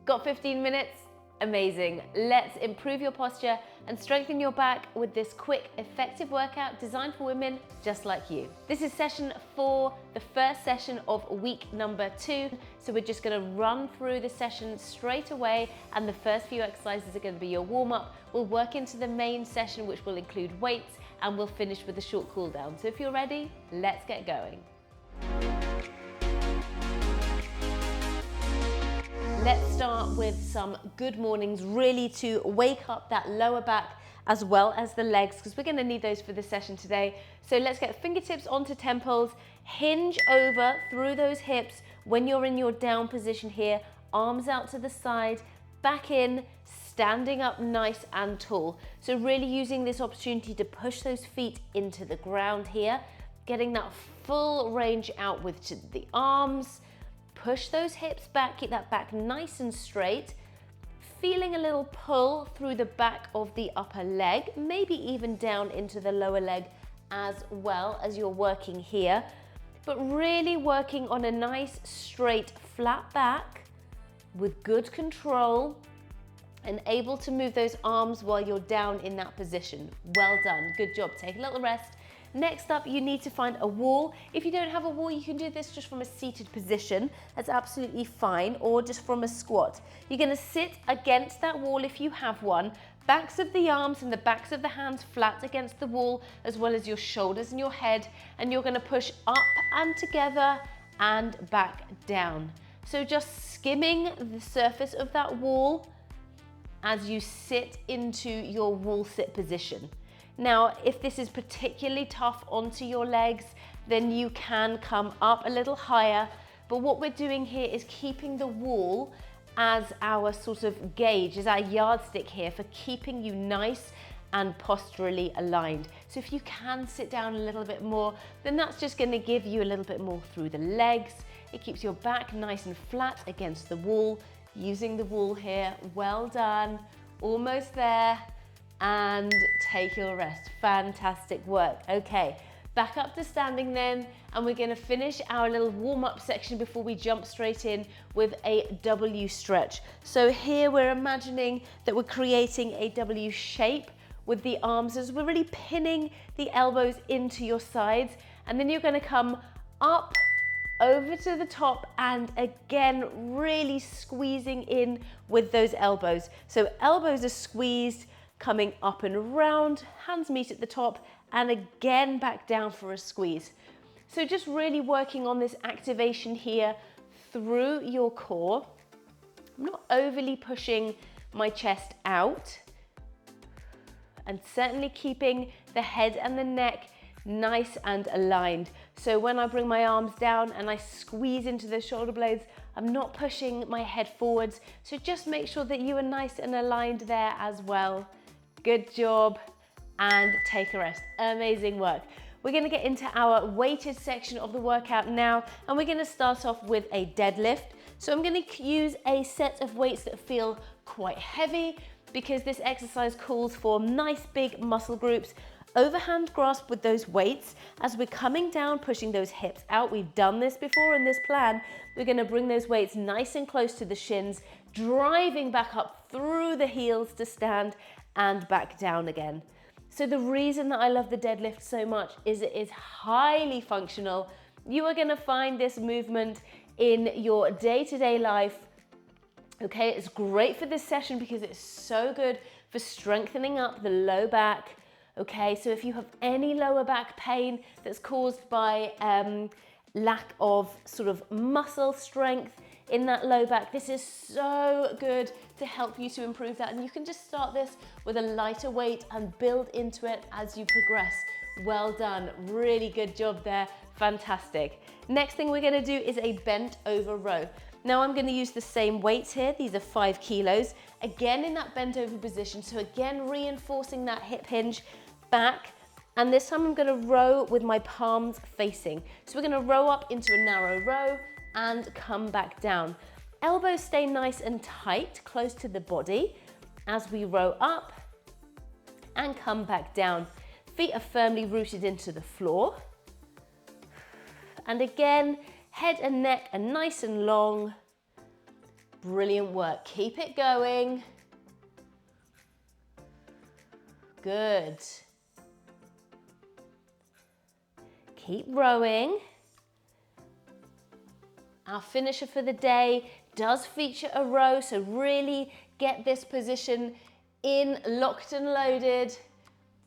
Got 15 minutes? Amazing. Let's improve your posture and strengthen your back with this quick, effective workout designed for women just like you. This is session 4, the first session of week number 2. So we're just gonna run through the session straight away, and the first few exercises are gonna be your warm-up. We'll work into the main session, which will include weights, and we'll finish with a short cool down. So if you're ready, let's get going. Let's start with some good mornings, really to wake up that lower back as well as the legs, because we're going to need those for the session today. So let's get fingertips onto temples, hinge over through those hips when you're in your down position here, arms out to the side, back in, standing up nice and tall. So really using this opportunity to push those feet into the ground here, getting that full range out with the arms. Push those hips back, keep that back nice and straight. Feeling a little pull through the back of the upper leg, maybe even down into the lower leg as well as you're working here. But really working on a nice, straight, flat back with good control and able to move those arms while you're down in that position. Well done, good job. Take a little rest. Next up, you need to find a wall. If you don't have a wall, you can do this just from a seated position. That's absolutely fine, or just from a squat. You're gonna sit against that wall if you have one, backs of the arms and the backs of the hands flat against the wall, as well as your shoulders and your head, and you're gonna push up and together and back down. So just skimming the surface of that wall as you sit into your wall sit position. Now, if this is particularly tough onto your legs, then you can come up a little higher. But what we're doing here is keeping the wall as our sort of gauge, as our yardstick here for keeping you nice and posturally aligned. So if you can sit down a little bit more, then that's just going to give you a little bit more through the legs. It keeps your back nice and flat against the wall, using the wall here. Well done. Almost there. And take your rest. Fantastic work. Okay, back up to standing then, and we're going to finish our little warm-up section before we jump straight in with a W stretch. So here we're imagining that we're creating a W shape with the arms as we're really pinning the elbows into your sides, and then you're going to come up over to the top and again really squeezing in with those elbows. So elbows are squeezed, coming up and around, hands meet at the top, and again back down for a squeeze. So just really working on this activation here through your core. I'm not overly pushing my chest out, and certainly keeping the head and the neck nice and aligned. So when I bring my arms down and I squeeze into the shoulder blades, I'm not pushing my head forwards. So just make sure that you are nice and aligned there as well. Good job, and take a rest. Amazing work. We're gonna get into our weighted section of the workout now, and we're gonna start off with a deadlift. So I'm gonna use a set of weights that feel quite heavy because this exercise calls for nice big muscle groups. Overhand grasp with those weights as we're coming down, pushing those hips out. We've done this before in this plan. We're gonna bring those weights nice and close to the shins, driving back up through the heels to stand and back down again. So the reason that I love the deadlift so much is it is highly functional. You are gonna find this movement in your day-to-day life. Okay, it's great for this session because it's so good for strengthening up the low back. Okay, so if you have any lower back pain that's caused by lack of sort of muscle strength in that low back, this is so good to help you to improve that. And you can just start this with a lighter weight and build into it as you progress. Well done, really good job there, fantastic. Next thing we're gonna do is a bent over row. Now I'm gonna use the same weights here, these are 5 kilos, again in that bent over position, so again reinforcing that hip hinge back, and this time I'm gonna row with my palms facing. So we're gonna row up into a narrow row and come back down. Elbows stay nice and tight, close to the body as we row up and come back down. Feet are firmly rooted into the floor. And again, head and neck are nice and long. Brilliant work. Keep it going. Good. Keep rowing. Our finisher for the day does feature a row, so really get this position in, locked and loaded.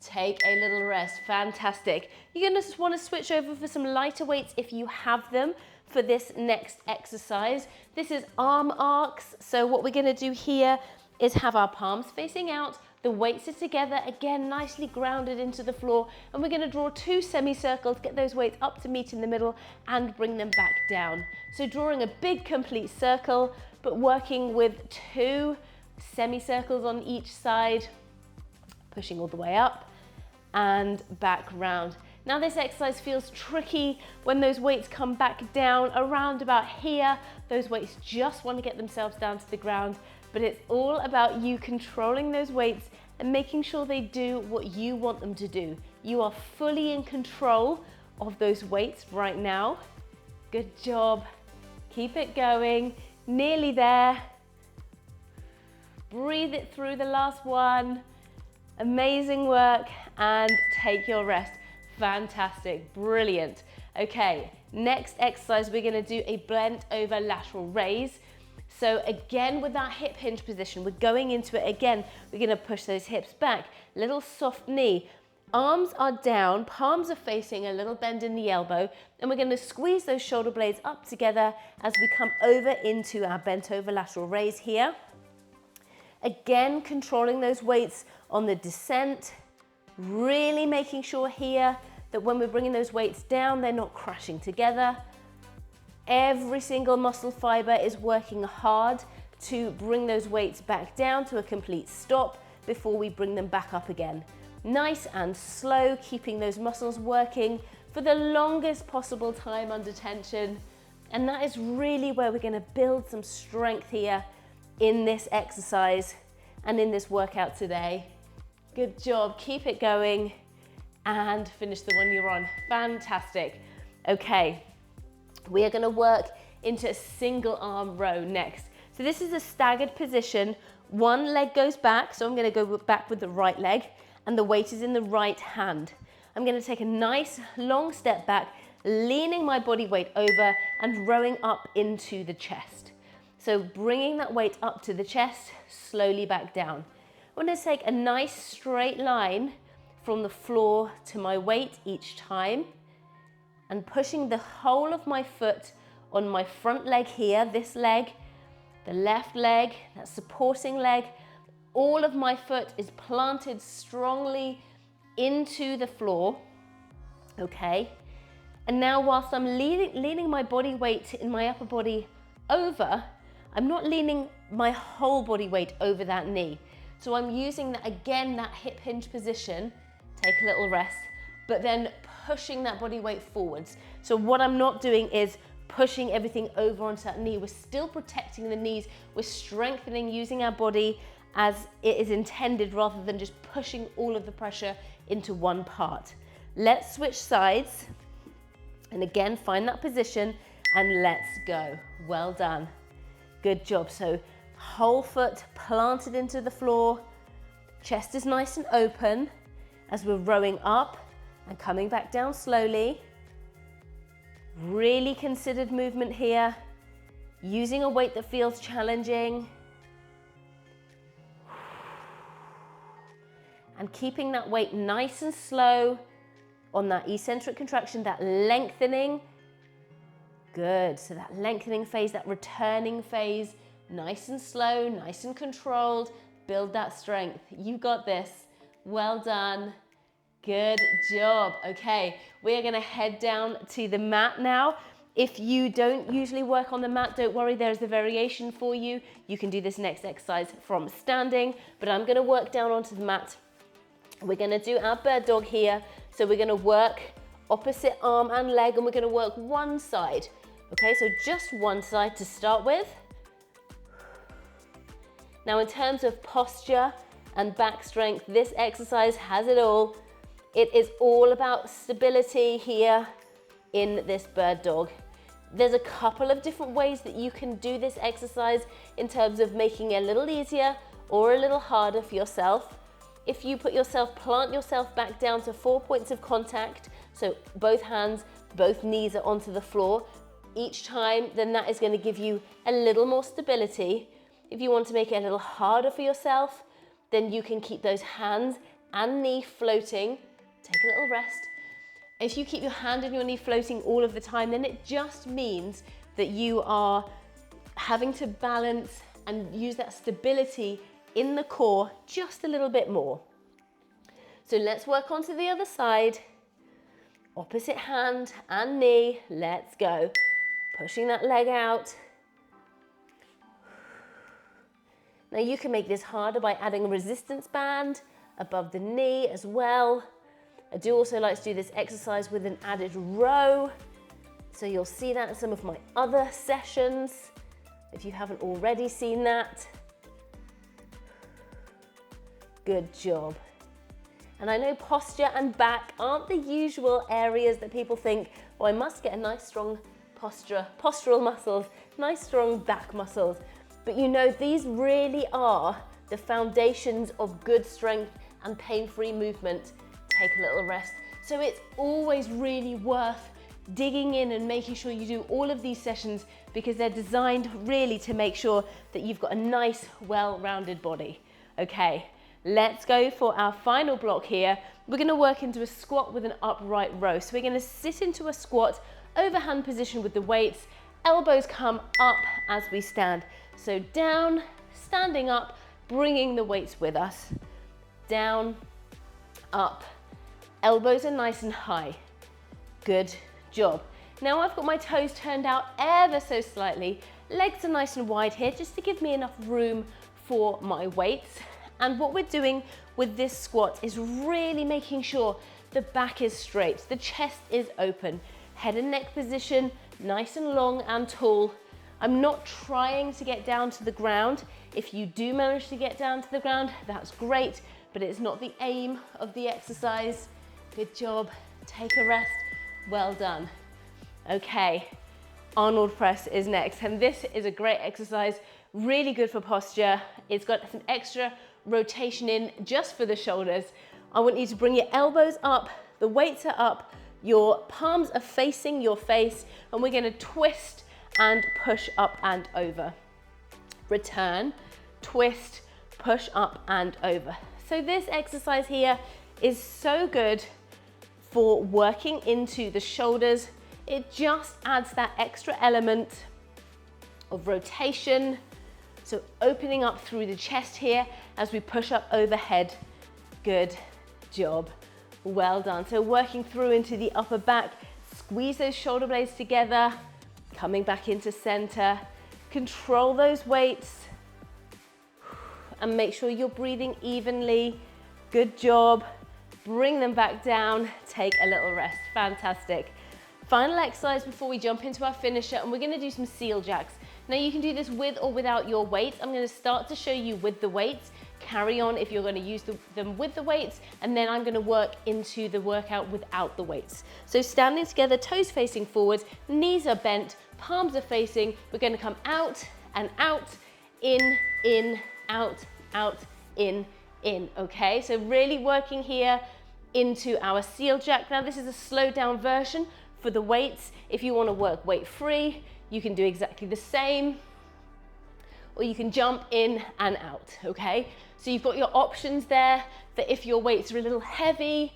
Take a little rest. Fantastic. You're going to just want to switch over for some lighter weights if you have them for this next exercise. This is arm arcs. So what we're going to do here is have our palms facing out. The weights are together, again, nicely grounded into the floor. And we're going to draw 2 semicircles, get those weights up to meet in the middle and bring them back down. So drawing a big complete circle, but working with 2 semicircles on each side, pushing all the way up and back round. Now this exercise feels tricky when those weights come back down around about here. Those weights just want to get themselves down to the ground, but it's all about you controlling those weights and making sure they do what you want them to do. You are fully in control of those weights right now. Good job. Keep it going. Nearly there. Breathe it through, the last one. Amazing work, and take your rest. Fantastic, brilliant. Okay, next exercise, we're gonna do a bent over lateral raise. So again, with that hip hinge position, we're going into it again. We're gonna push those hips back, little soft knee. Arms are down, palms are facing, a little bend in the elbow, and we're gonna squeeze those shoulder blades up together as we come over into our bent over lateral raise here. Again, controlling those weights on the descent, really making sure here that when we're bringing those weights down, they're not crashing together. Every single muscle fiber is working hard to bring those weights back down to a complete stop before we bring them back up again. Nice and slow, keeping those muscles working for the longest possible time under tension. And that is really where we're going to build some strength here in this exercise and in this workout today. Good job, keep it going and finish the one you're on. Fantastic. Okay, we are gonna work into a single arm row next. So this is a staggered position. One leg goes back, so I'm gonna go back with the right leg and the weight is in the right hand. I'm gonna take a nice long step back, leaning my body weight over and rowing up into the chest. So bringing that weight up to the chest, slowly back down. I'm going to take a nice straight line from the floor to my weight each time and pushing the whole of my foot on my front leg here, this leg, the left leg, that supporting leg, all of my foot is planted strongly into the floor, okay? And now whilst I'm leaning my body weight in my upper body over, I'm not leaning my whole body weight over that knee. So I'm using that, again, that hip hinge position, take a little rest, but then pushing that body weight forwards. So what I'm not doing is pushing everything over onto that knee. We're still protecting the knees. We're strengthening, using our body as it is intended rather than just pushing all of the pressure into one part. Let's switch sides. And again, find that position and let's go. Well done. Good job. So whole foot planted into the floor. Chest is nice and open as we're rowing up and coming back down slowly. Really considered movement here. Using a weight that feels challenging. And keeping that weight nice and slow on that eccentric contraction, that lengthening. Good, so that lengthening phase, that returning phase, nice and slow, nice and controlled. Build that strength. You got this. Well done. Good job. Okay, we are gonna head down to the mat now. If you don't usually work on the mat, don't worry, there's a variation for you. You can do this next exercise from standing, but I'm gonna work down onto the mat. We're gonna do our bird dog here. So we're gonna work opposite arm and leg, and we're gonna work one side. Okay, so just one side to start with. Now in terms of posture and back strength, this exercise has it all. It is all about stability here in this bird dog. There's a couple of different ways that you can do this exercise in terms of making it a little easier or a little harder for yourself. If you plant yourself back down to 4 points of contact, so both hands, both knees are onto the floor each time, then that is going to give you a little more stability. If you want to make it a little harder for yourself, then you can keep those hands and knee floating. Take a little rest. If you keep your hand and your knee floating all of the time, then it just means that you are having to balance and use that stability in the core just a little bit more. So let's work on to the other side. Opposite hand and knee, let's go. Pushing that leg out. Now you can make this harder by adding a resistance band above the knee as well. I do also like to do this exercise with an added row. So you'll see that in some of my other sessions, if you haven't already seen that. Good job. And I know posture and back aren't the usual areas that people think, oh, I must get a nice strong postural muscles, nice strong back muscles. But you know, these really are the foundations of good strength and pain-free movement. Take a little rest. So it's always really worth digging in and making sure you do all of these sessions, because they're designed really to make sure that you've got a nice, well-rounded body. Okay, let's go for our final block here. We're going to work into a squat with an upright row. So we're going to sit into a squat, overhand position with the weights, elbows come up as we stand. So down, standing up, bringing the weights with us. Down, up, elbows are nice and high. Good job. Now I've got my toes turned out ever so slightly. Legs are nice and wide here, just to give me enough room for my weights. And what we're doing with this squat is really making sure the back is straight, the chest is open, head and neck position, nice and long and tall. I'm not trying to get down to the ground. If you do manage to get down to the ground, that's great, but it's not the aim of the exercise. Good job. Take a rest. Well done. Okay, Arnold press is next, and this is a great exercise, really good for posture. It's got some extra rotation in just for the shoulders. I want you to bring your elbows up, the weights are up, your palms are facing your face, and we're going to twist and push up and over. Return, twist, push up and over. So this exercise here is so good for working into the shoulders. It just adds that extra element of rotation. So opening up through the chest here as we push up overhead. Good job. Well done. So working through into the upper back, squeeze those shoulder blades together, coming back into center. Control those weights and make sure you're breathing evenly. Good job. Bring them back down. Take a little rest. Fantastic. Final exercise before we jump into our finisher, and we're going to do some seal jacks. Now you can do this with or without your weights. I'm going to start to show you with the weights. Carry on if you're going to use them with the weights, and then I'm going to work into the workout without the weights. So standing together, toes facing forwards, knees are bent, palms are facing. We're going to come out and out, in, out, in. Okay, so really working here into our seal jack. Now this is a slowed down version for the weights. If you want to work weight free, you can do exactly the same, or you can jump in and out, okay? So you've got your options there that if your weights are a little heavy,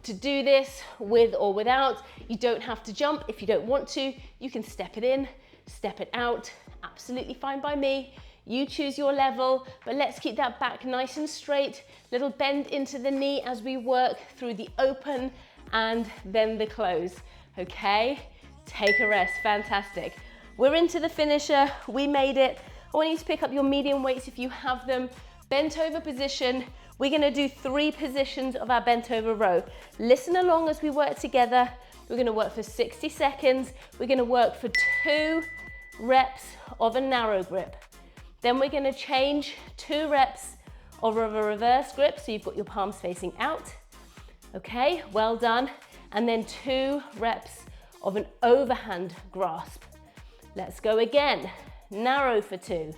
to do this with or without. You don't have to jump if you don't want to. You can step it in, step it out, absolutely fine by me. You choose your level, but let's keep that back nice and straight. Little bend into the knee as we work through the open and then the close, okay? Take a rest, fantastic. We're into the finisher, we made it. I want you to pick up your medium weights if you have them. Bent over position. We're gonna do 3 positions of our bent over row. Listen along as we work together. We're gonna work for 60 seconds. We're gonna work for 2 reps of a narrow grip. Then we're gonna change 2 reps of a reverse grip, so you've got your palms facing out. Okay, well done. And then 2 reps of an overhand grasp. Let's go again. Narrow for 2.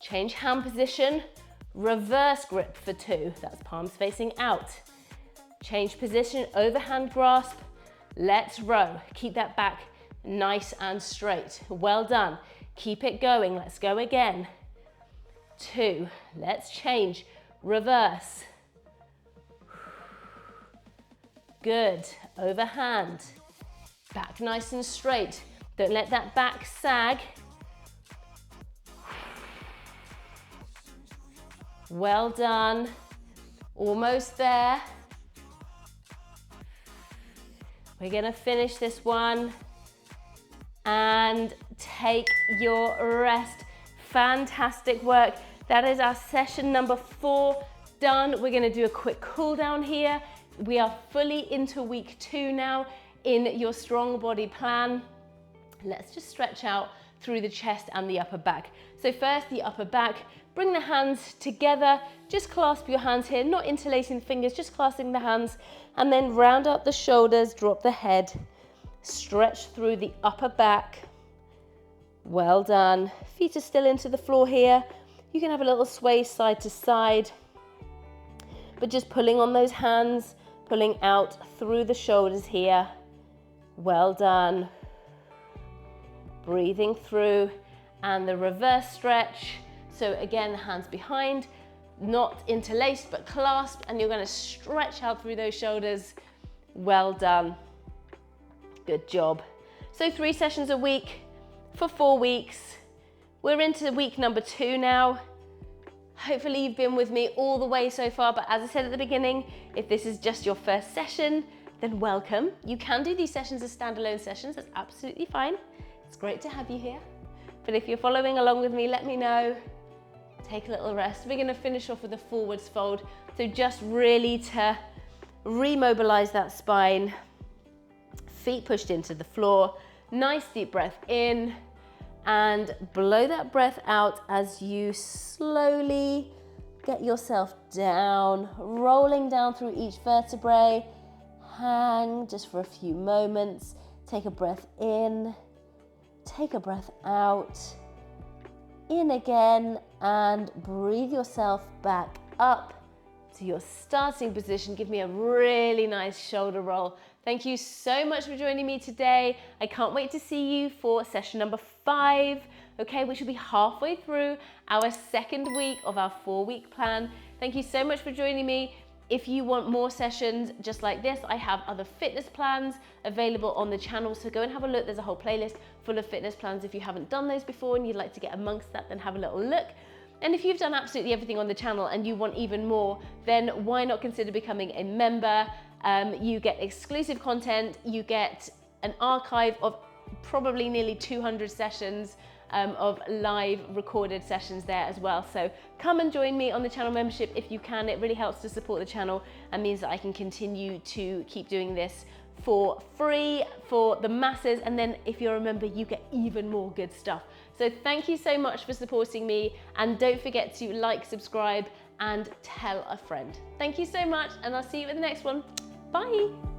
Change hand position, reverse grip for 2. That's palms facing out. Change position, overhand grasp. Let's row. Keep that back nice and straight. Well done. Keep it going. Let's go again. 2. Let's change. Reverse. Good. Overhand. Back nice and straight. Don't let that back sag. Well done. Almost there. We're gonna finish this one and take your rest. Fantastic work. That is our session number 4 done. We're gonna do a quick cool down here. We are fully into week 2 now in your strong body plan. Let's just stretch out through the chest and the upper back. So first, the upper back. Bring the hands together, just clasp your hands here, not interlacing the fingers, just clasping the hands, and then round up the shoulders, drop the head, stretch through the upper back. Well done. Feet are still into the floor here. You can have a little sway side to side, but just pulling on those hands, pulling out through the shoulders here. Well done. Breathing through, and the reverse stretch. So again, the hands behind, not interlaced, but clasped, and you're gonna stretch out through those shoulders. Well done. Good job. So 3 sessions a week for 4 weeks. We're into week number 2 now. Hopefully you've been with me all the way so far, but as I said at the beginning, if this is just your first session, then welcome. You can do these sessions as standalone sessions, that's absolutely fine. It's great to have you here. But if you're following along with me, let me know. Take a little rest. We're gonna finish off with a forwards fold. So just really to remobilize that spine, feet pushed into the floor, nice deep breath in, and blow that breath out as you slowly get yourself down, rolling down through each vertebrae. Hang just for a few moments. Take a breath in, take a breath out, in again, and breathe yourself back up to your starting position. Give me a really nice shoulder roll. Thank you so much for joining me today. I can't wait to see you for session number 5. Okay, we should be halfway through our 2nd week of our 4-week plan. Thank you so much for joining me. If you want more sessions just like this, I have other fitness plans available on the channel, so go and have a look. There's a whole playlist full of fitness plans. If you haven't done those before and you'd like to get amongst that, then have a little look. And if you've done absolutely everything on the channel and you want even more, then why not consider becoming a member? You get exclusive content, you get an archive of probably nearly 200 sessions of live recorded sessions there as well. So come and join me on the channel membership if you can. It really helps to support the channel and means that I can continue to keep doing this for free for the masses. And then if you're a member, you get even more good stuff. So thank you so much for supporting me, and don't forget to like, subscribe, and tell a friend. Thank you so much, and I'll see you in the next one. Bye.